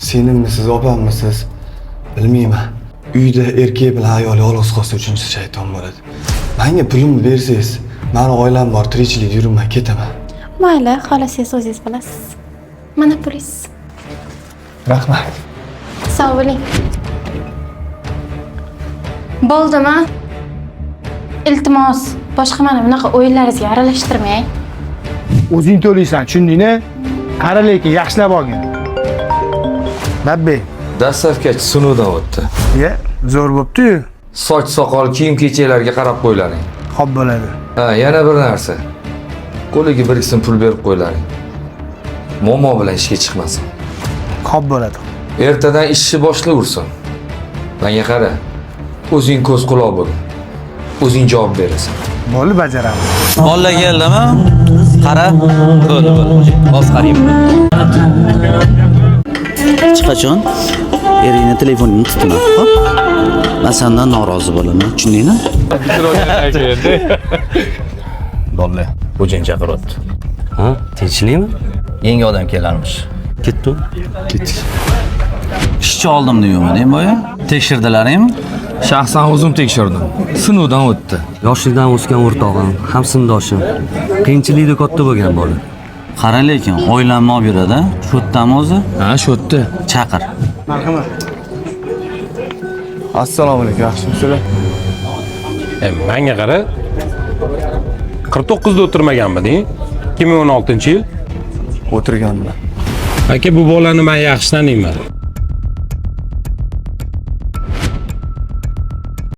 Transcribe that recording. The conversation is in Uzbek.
Singlisiz, opamisiz? Bilmayman. Uyda erkak bilan ayol yolg'iz qolsa uchinchisi shayton bo'ladi. Menga pulimni bersangiz, meni oilam bor, tirikchilik yurmay ketaman. Mayli, xohlasangiz o'zingiz bilasiz. Mana pulingiz. Rahmat. Sog' bo'ling. Bo'ldimi? Iltimos, boshqa mana bunaqa o'yinlaringizga aralashtirmang. O'zing to'laysan, tushundingmi? Qara lekin yaxshilab olgin. Babbe, Dastlabki sinovdan o'tdi. ya, zo'r bo'pti-yu. Soch, soqol, kiyim-kechaklarga qarab qo'ylaring. Xo'p bo'ladi. Ha, yana bir narsa. Qo'liga bir qism pul berib qo'ylaring. Momo bilan ishga chiqmasin. Xo'p bo'ladi. Ertadan ishni boshlayversin. Menga qara. O'zing ko'z quloq bo'l. O'zing javob berasan. Bo'ldi, bajaraman. Bolla keldimi? Qara. Bo'ldi. Hozir qarayman. Hech qachon eringni telefonini tutma, xo'p? Men sendan norozi bo'laman, tushundingmi? Bolla, xo'jayin chaqiryapti. Ha, tinchlikmi? Yangi odam kelarmish. Ketdi. Ishchi oldim deyman, boya. Tekshirdilaringmi? Shaxsan o'zim tekshirdim. Sinovdan o'tdi. Yoshlikdan o'sgan o'rtog'im, ham sindoshim. Qiyinchilikda katta bo'lgan bola. Qara lekin, oilamni olib yuradi. Shu yerdami o'zi? Ha, shu yerda. Chaqir. Marhamat. Assalomu alaykum, yaxshimisizlar? Menga qara. 49 da o'tirmaganmiding? 2016-yil? O'tirganman. Aka, bu bolani men yaxshi taniyman.